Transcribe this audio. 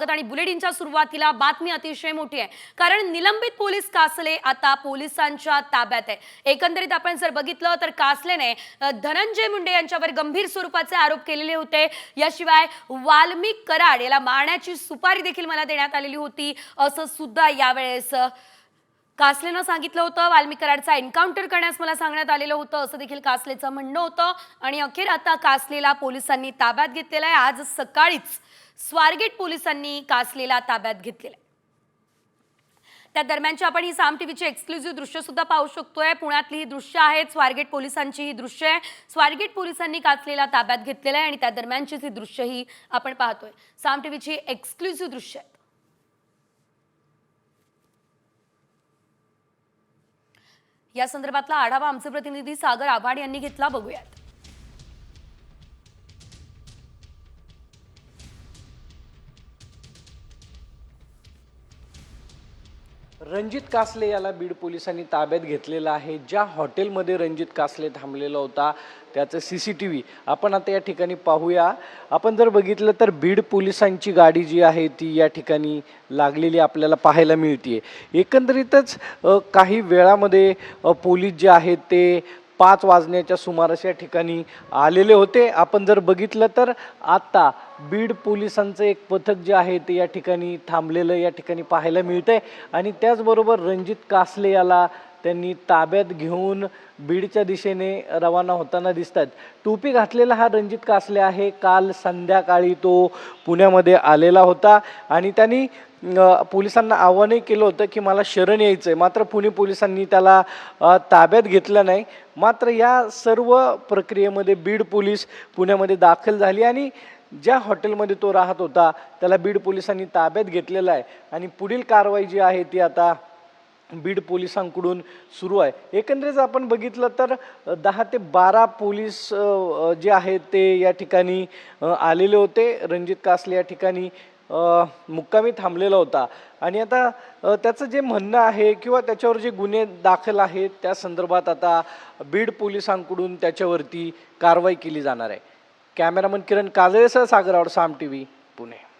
आणि बुलेटिनच्या सुरुवातीला बातमी अतिशय मोठी आहे, कारण निलंबित पोलीस कासले आता पोलिसांच्या ताब्यात आहे। एकंदरीत आपण जर बघितलं तर कासलेने धनंजय मुंडे यांच्यावर गंभीर स्वरूपाचे आरोप केलेले होते। याशिवाय वाल्मिक कराड याला मारण्याची सुपारी देखील मला देण्यात आलेली होती असं सुद्धा यावेळेस कासलेनं सांगितलं होतं। वाल्मिक कराडचा एन्काउंटर करण्यास मला सांगण्यात आलेलं होतं असं देखील कासलेचं म्हणणं होतं। आणि अखेर आता कासलेला पोलिसांनी ताब्यात घेतलेलं आहे। आज सकाळीच स्वारगेट पोलिसांनी कासलेला ताब्यात घेतलेला आहे। त्या दरम्यानची आपण ही साम टीव्हीची एक्सक्लुझिव्ह दृश्य सुद्धा पाहू शकतोय। पुण्यातली ही दृश्य आहेत, स्वारगेट पोलिसांची ही दृश्य आहे। स्वारगेट पोलिसांनी कासलेला ताब्यात घेतलेला आहे आणि त्या दरम्यानची ही दृश्य ही आपण पाहतोय। साम टीव्हीची एक्सक्लुझिव्ह दृश्य आहेत। या संदर्भातला आढावा आमचे प्रतिनिधी सागर आव्हाड यांनी घेतला, बघूयात। रणजित कासले याला बीड पोलिसांनी ताब्यात घेतलेला आहे। ज्या हॉटेलमध्ये रणजित कासले थांबलेला होता त्याचं सीसीटीव्ही आपण आता या ठिकाणी पाहूया। आपण जर बघितलं तर बीड पोलिसांची गाडी जी आहे ती या ठिकाणी लागलेली आपल्याला पाहायला मिळते। एकंदरीतच काही वेळामध्ये पोलीस जे आहेत ते 5 वाजण्याच्या सुमारास या ठिकाणी आलेले होते। आपण जर बघितलं तर आता बीड पोलिसांचं एक पथक जे आहे ते या ठिकाणी थांबलेलं या ठिकाणी पाहायला मिळतंय आणि त्याचबरोबर रणजित कासले याला त्यांनी ताब्यात घेऊन बीडच्या दिशेने रवाना होताना दिसतात। टोपी घातलेला हा रणजित कासले आहे। काल संध्याकाळी तो पुण्यामध्ये आलेला होता आणि त्यांनी पोलिसांना आव्हानही केलं होतं की मला शरण यायचंय, मात्र पुणे पोलिसांनी त्याला ताब्यात घेतलं नाही। मात्र या सर्व प्रक्रियेमध्ये बीड पोलीस पुण्यामध्ये दाखल झाली आणि ज्या हॉटेलमध्ये तो राहत होता त्याला बीड पोलिसांनी ताब्यात घेतलेला आहे आणि पुढील कारवाई जी आहे ती आता बीड पोलिसांकडून सुरू आहे। एकंदरीत आपण बघितलं तर 10 ते 12 पोलीस जे आहेत ते या ठिकाणी आलेले होते। रणजित कासले या ठिकाणी मुक्कामी थांबलेला होता आणि आता त्याचं जे म्हणणं आहे किंवा त्याच्यावर जे गुन्हे दाखल आहेत त्या संदर्भात आता बीड पोलिसांकडून त्याच्यावरती कारवाई केली जाणार आहे। कॅमेरामन किरण काजळेसह सागर आव्हाड, साम टीव्ही, पुणे।